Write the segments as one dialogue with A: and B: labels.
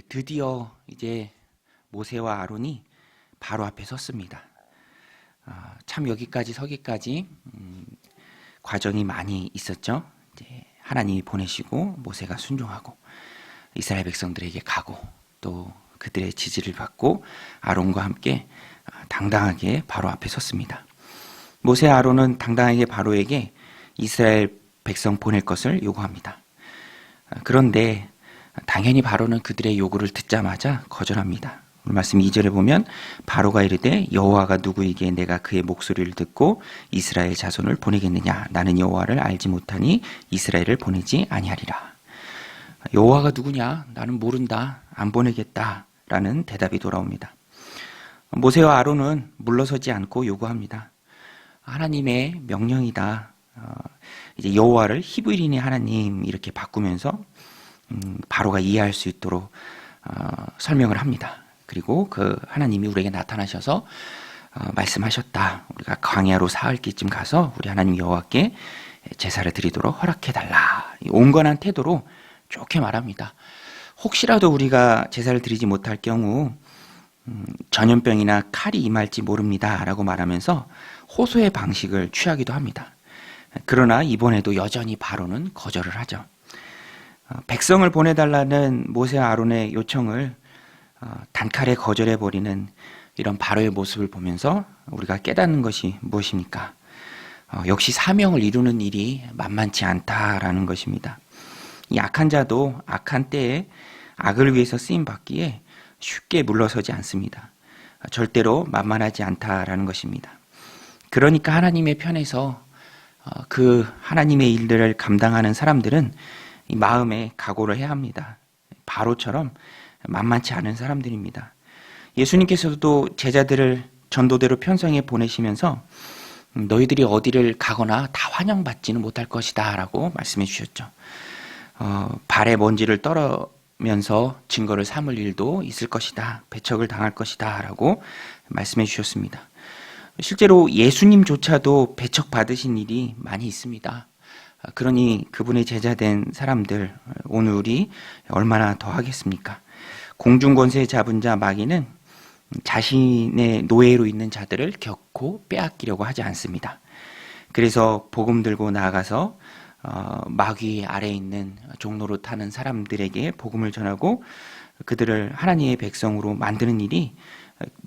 A: 드디어 이제 모세와 아론이 바로 앞에 섰습니다. 참 여기까지 서기까지 과정이 많이 있었죠. 이제 하나님이 보내시고 모세가 순종하고 이스라엘 백성들에게 가고 또 그들의 지지를 받고 아론과 함께 당당하게 바로 앞에 섰습니다. 모세와 아론은 당당하게 바로에게 이스라엘 백성 보낼 것을 요구합니다. 그런데 당연히 바로는 그들의 요구를 듣자마자 거절합니다. 오늘 말씀 2절에 보면 바로가 이르되 여호와가 누구이기에 내가 그의 목소리를 듣고 이스라엘 자손을 보내겠느냐. 나는 여호와를 알지 못하니 이스라엘을 보내지 아니하리라. 여호와가 누구냐? 나는 모른다. 안 보내겠다. 라는 대답이 돌아옵니다. 모세와 아론은 물러서지 않고 요구합니다. 하나님의 명령이다. 이제 여호와를 히브리인의 하나님 이렇게 바꾸면서 바로가 이해할 수 있도록 설명을 합니다. 그리고 그 하나님이 우리에게 나타나셔서 말씀하셨다. 우리가 광야로 사흘기쯤 가서 우리 하나님 여호와께 제사를 드리도록 허락해달라. 온건한 태도로 좋게 말합니다. 혹시라도 우리가 제사를 드리지 못할 경우 전염병이나 칼이 임할지 모릅니다. 라고 말하면서 호소의 방식을 취하기도 합니다. 그러나 이번에도 여전히 바로는 거절을 하죠. 백성을 보내달라는 모세와 아론의 요청을 단칼에 거절해버리는 이런 바로의 모습을 보면서 우리가 깨닫는 것이 무엇입니까? 역시 사명을 이루는 일이 만만치 않다라는 것입니다. 이 악한 자도 악한 때에 악을 위해서 쓰임받기에 쉽게 물러서지 않습니다. 절대로 만만하지 않다라는 것입니다. 그러니까 하나님의 편에서 그 하나님의 일들을 감당하는 사람들은 이 마음에 각오를 해야 합니다. 바로처럼 만만치 않은 사람들입니다. 예수님께서도 제자들을 전도대로 편성해 보내시면서 너희들이 어디를 가거나 다 환영받지는 못할 것이다 라고 말씀해 주셨죠. 발에 먼지를 떨으면서 증거를 삼을 일도 있을 것이다. 배척을 당할 것이다 라고 말씀해 주셨습니다. 실제로 예수님조차도 배척받으신 일이 많이 있습니다. 그러니 그분의 제자된 사람들 오늘 우리 얼마나 더 하겠습니까? 공중권세 잡은 자 마귀는 자신의 노예로 있는 자들을 결코 빼앗기려고 하지 않습니다. 그래서 복음 들고 나아가서 마귀 아래에 있는 종로로 타는 사람들에게 복음을 전하고 그들을 하나님의 백성으로 만드는 일이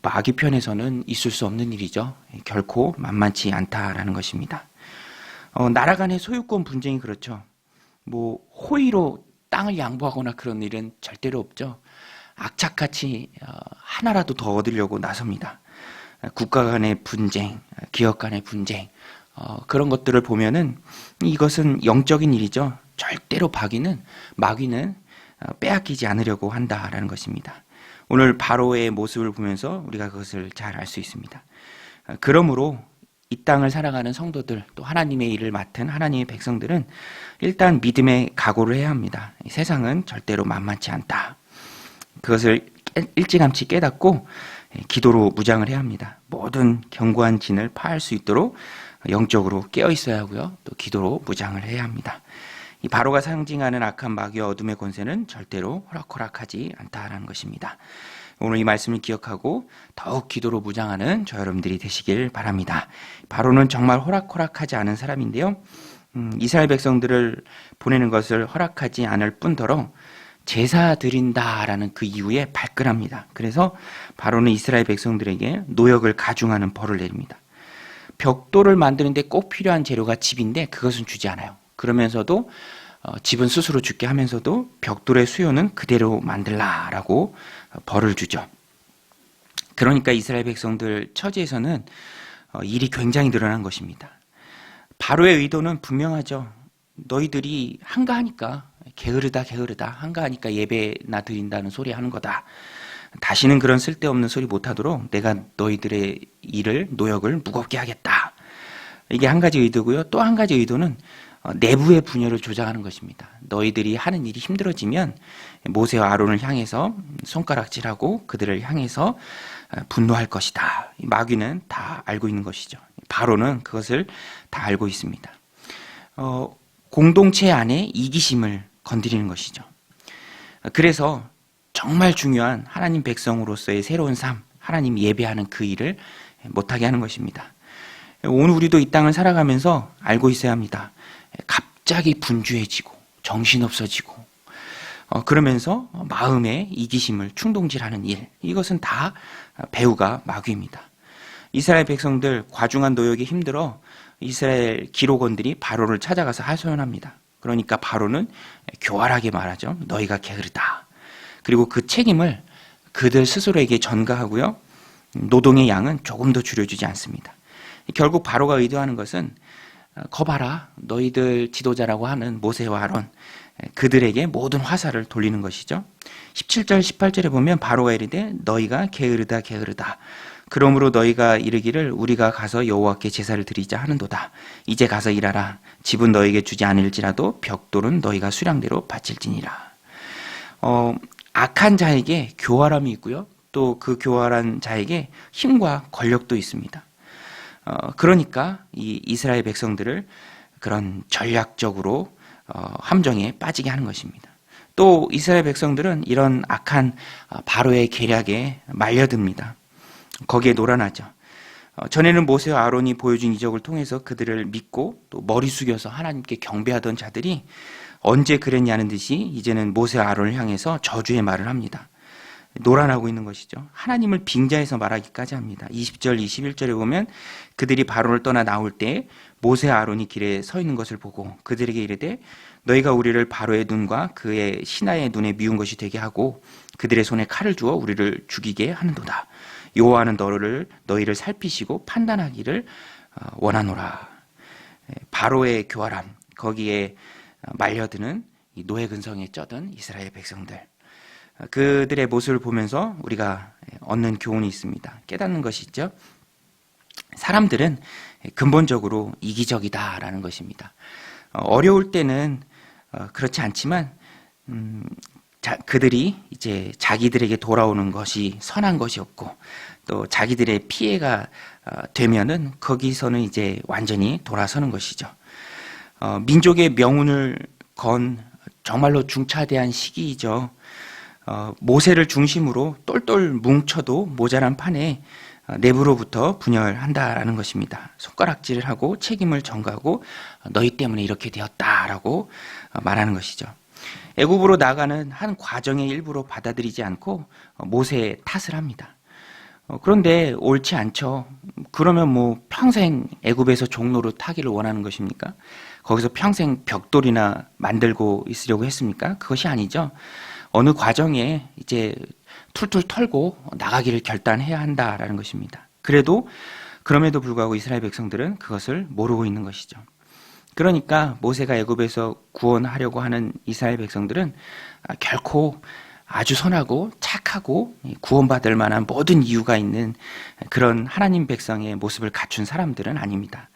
A: 마귀 편에서는 있을 수 없는 일이죠. 결코 만만치 않다라는 것입니다. 나라 간의 소유권 분쟁이 그렇죠. 호의로 땅을 양보하거나 그런 일은 절대로 없죠. 악착같이 하나라도 더 얻으려고 나섭니다. 국가 간의 분쟁, 기업 간의 분쟁, 그런 것들을 보면은 이것은 영적인 일이죠. 절대로 마귀는 빼앗기지 않으려고 한다라는 것입니다. 오늘 바로의 모습을 보면서 우리가 그것을 잘 알 수 있습니다. 그러므로 이 땅을 살아가는 성도들 또 하나님의 일을 맡은 하나님의 백성들은 일단 믿음의 각오를 해야 합니다. 세상은 절대로 만만치 않다. 그것을 일찌감치 깨닫고 기도로 무장을 해야 합니다. 모든 견고한 진을 파할 수 있도록 영적으로 깨어 있어야 하고요. 또 기도로 무장을 해야 합니다. 이 바로가 상징하는 악한 마귀와 어둠의 권세는 절대로 허락하지 않다라는 것입니다. 오늘 이 말씀을 기억하고 더욱 기도로 무장하는 저 여러분들이 되시길 바랍니다. 바로는 정말 호락하지 않은 사람인데요. 이스라엘 백성들을 보내는 것을 허락하지 않을 뿐더러 제사 드린다라는 그 이유에 발끈합니다. 그래서 바로는 이스라엘 백성들에게 노역을 가중하는 벌을 내립니다. 벽돌을 만드는데 꼭 필요한 재료가 집인데 그것은 주지 않아요. 그러면서도 집은 스스로 죽게 하면서도 벽돌의 수요는 그대로 만들라라고 벌을 주죠. 그러니까 이스라엘 백성들 처지에서는 일이 굉장히 늘어난 것입니다. 바로의 의도는 분명하죠. 너희들이 한가하니까 게으르다 한가하니까 예배나 드린다는 소리 하는 거다. 다시는 그런 쓸데없는 소리 못하도록 내가 너희들의 일을 노역을 무겁게 하겠다. 이게 한 가지 의도고요. 또 한 가지 의도는 내부의 분열을 조장하는 것입니다. 너희들이 하는 일이 힘들어지면 모세와 아론을 향해서 손가락질하고 그들을 향해서 분노할 것이다. 마귀는 다 알고 있는 것이죠. 바로는 그것을 다 알고 있습니다. 공동체 안에 이기심을 건드리는 것이죠. 그래서 정말 중요한 하나님 백성으로서의 새로운 삶, 하나님 예배하는 그 일을 못하게 하는 것입니다. 오늘 우리도 이 땅을 살아가면서 알고 있어야 합니다. 갑자기 분주해지고 정신없어지고 그러면서 마음에 이기심을 충동질하는 일, 이것은 다 배후가 마귀입니다. 이스라엘 백성들 과중한 노역에 힘들어 이스라엘 기록원들이 바로를 찾아가서 하소연합니다. 그러니까 바로는 교활하게 말하죠. 너희가 게으르다. 그리고 그 책임을 그들 스스로에게 전가하고요. 노동의 양은 조금 더 줄여주지 않습니다. 결국 바로가 의도하는 것은 거봐라, 너희들 지도자라고 하는 모세와 아론, 그들에게 모든 화살을 돌리는 것이죠. 17절 18절에 보면 바로가 이르되 너희가 게으르다 게으르다. 그러므로 너희가 이르기를 우리가 가서 여호와께 제사를 드리자 하는도다. 이제 가서 일하라. 집은 너희에게 주지 않을지라도 벽돌은 너희가 수량대로 바칠지니라. 악한 자에게 교활함이 있고요. 또 그 교활한 자에게 힘과 권력도 있습니다. 그러니까 이 이스라엘 백성들을 그런 전략적으로 함정에 빠지게 하는 것입니다. 또 이스라엘 백성들은 이런 악한 바로의 계략에 말려듭니다. 거기에 놀아나죠. 전에는 모세와 아론이 보여준 이적을 통해서 그들을 믿고 또 머리 숙여서 하나님께 경배하던 자들이 언제 그랬냐는 듯이 이제는 모세와 아론을 향해서 저주의 말을 합니다. 놀아나고 있는 것이죠. 하나님을 빙자해서 말하기까지 합니다. 20절 21절에 보면 그들이 바로를 떠나 나올 때 모세와 아론이 길에 서 있는 것을 보고 그들에게 이르되 너희가 우리를 바로의 눈과 그의 신하의 눈에 미운 것이 되게 하고 그들의 손에 칼을 주어 우리를 죽이게 하는도다. 여호와는 너희를 살피시고 판단하기를 원하노라. 바로의 교활함, 거기에 말려드는 이 노예 근성에 쩌든 이스라엘 백성들, 그들의 모습을 보면서 우리가 얻는 교훈이 있습니다. 깨닫는 것이 있죠. 사람들은 근본적으로 이기적이다라는 것입니다. 어려울 때는 그렇지 않지만 그들이 이제 자기들에게 돌아오는 것이 선한 것이 없고 또 자기들의 피해가 되면은 거기서는 이제 완전히 돌아서는 것이죠. 민족의 명운을 건 정말로 중차대한 시기이죠. 모세를 중심으로 똘똘 뭉쳐도 모자란 판에 내부로부터 분열한다라는 것입니다. 손가락질을 하고 책임을 전가하고 너희 때문에 이렇게 되었다라고 말하는 것이죠. 애굽으로 나가는 한 과정의 일부로 받아들이지 않고 모세의 탓을 합니다. 그런데 옳지 않죠. 그러면 뭐 평생 애굽에서 종로로 타기를 원하는 것입니까? 거기서 평생 벽돌이나 만들고 있으려고 했습니까? 그것이 아니죠. 어느 과정에 이제 툴툴 털고 나가기를 결단해야 한다라는 것입니다. 그럼에도 불구하고 이스라엘 백성들은 그것을 모르고 있는 것이죠. 그러니까 모세가 애굽에서 구원하려고 하는 이스라엘 백성들은 결코 아주 선하고 착하고 구원받을 만한 모든 이유가 있는 그런 하나님 백성의 모습을 갖춘 사람들은 아닙니다.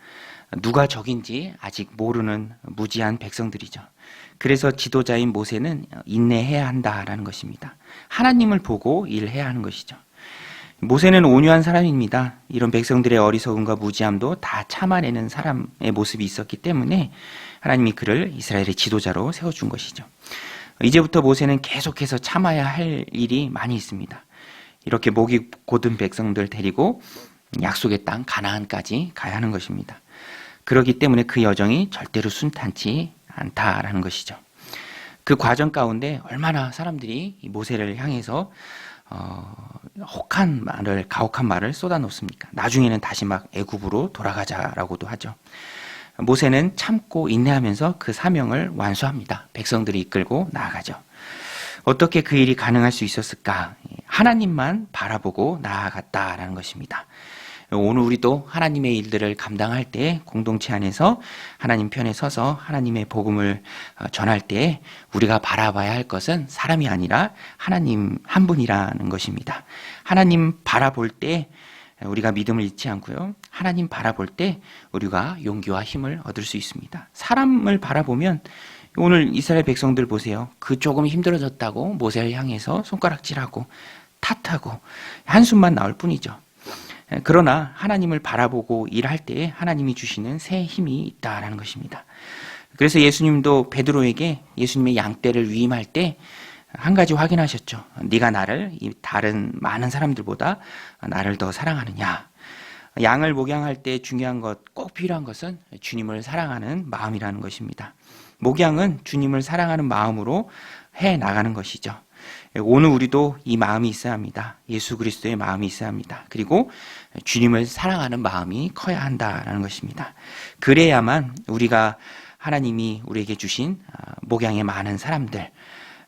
A: 누가 적인지 아직 모르는 무지한 백성들이죠. 그래서 지도자인 모세는 인내해야 한다라는 것입니다. 하나님을 보고 일해야 하는 것이죠. 모세는 온유한 사람입니다. 이런 백성들의 어리석음과 무지함도 다 참아내는 사람의 모습이 있었기 때문에 하나님이 그를 이스라엘의 지도자로 세워준 것이죠. 이제부터 모세는 계속해서 참아야 할 일이 많이 있습니다. 이렇게 목이 곧은 백성들 데리고 약속의 땅 가나안까지 가야 하는 것입니다. 그렇기 때문에 그 여정이 절대로 순탄치 않다라는 것이죠. 그 과정 가운데 얼마나 사람들이 모세를 향해서 가혹한 말을 쏟아놓습니까? 나중에는 다시 막 애굽으로 돌아가자라고도 하죠. 모세는 참고 인내하면서 그 사명을 완수합니다. 백성들이 이끌고 나아가죠. 어떻게 그 일이 가능할 수 있었을까? 하나님만 바라보고 나아갔다라는 것입니다. 오늘 우리도 하나님의 일들을 감당할 때 공동체 안에서 하나님 편에 서서 하나님의 복음을 전할 때 우리가 바라봐야 할 것은 사람이 아니라 하나님 한 분이라는 것입니다. 하나님 바라볼 때 우리가 믿음을 잃지 않고요. 하나님 바라볼 때 우리가 용기와 힘을 얻을 수 있습니다. 사람을 바라보면 오늘 이스라엘 백성들 보세요. 그 조금 힘들어졌다고 모세를 향해서 손가락질하고 탓하고 한숨만 나올 뿐이죠. 그러나 하나님을 바라보고 일할 때 하나님이 주시는 새 힘이 있다라는 것입니다. 그래서 예수님도 베드로에게 예수님의 양떼를 위임할 때 한 가지 확인하셨죠. 네가 나를 이 다른 많은 사람들보다 나를 더 사랑하느냐. 양을 목양할 때 중요한 것, 꼭 필요한 것은 주님을 사랑하는 마음이라는 것입니다. 목양은 주님을 사랑하는 마음으로 해 나가는 것이죠. 오늘 우리도 이 마음이 있어야 합니다. 예수 그리스도의 마음이 있어야 합니다. 그리고 주님을 사랑하는 마음이 커야 한다라는 것입니다. 그래야만 우리가 하나님이 우리에게 주신 목양의 많은 사람들,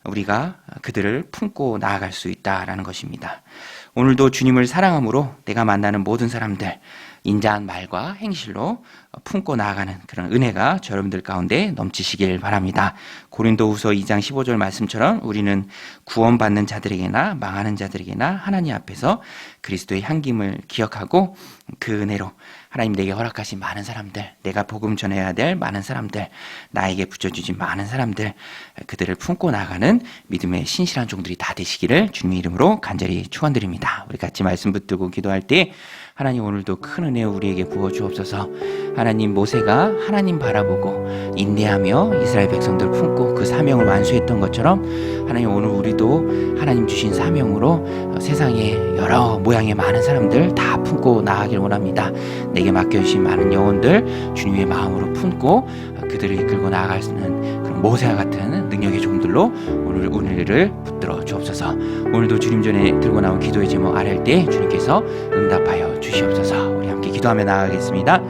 A: 우리가 그들을 품고 나아갈 수 있다라는 것입니다. 오늘도 주님을 사랑함으로 내가 만나는 모든 사람들, 인자한 말과 행실로 품고 나아가는 그런 은혜가 여러분들 가운데 넘치시길 바랍니다. 고린도후서 2장 15절 말씀처럼 우리는 구원받는 자들에게나 망하는 자들에게나 하나님 앞에서 그리스도의 향김을 기억하고 그 은혜로 하나님 내게 허락하신 많은 사람들, 내가 복음 전해야 될 많은 사람들, 나에게 붙여주신 많은 사람들, 그들을 품고 나가는 믿음의 신실한 종들이 다 되시기를 주님의 이름으로 간절히 축원드립니다. 우리 같이 말씀 붙들고 기도할 때 하나님 오늘도 큰 은혜 우리에게 부어주옵소서. 하나님 모세가 하나님 바라보고 인내하며 이스라엘 백성들을 품고 그 사명을 완수했던 것처럼 하나님 오늘 우리도 하나님 주신 사명으로 세상에 여러 모양의 많은 사람들 다 품고 나아가길 원합니다. 내게 맡겨주신 많은 영혼들 주님의 마음으로 품고 그들을 이끌고 나아갈 수 있는 그런 모세와 같은 능력의 종들로 오늘 은혜를 붙들어 주옵소서. 오늘도 주님 전에 들고 나온 기도의 제목 아랠 때 주님께서 응답하여 주시옵소서. 우리 함께 기도하며 나아가겠습니다.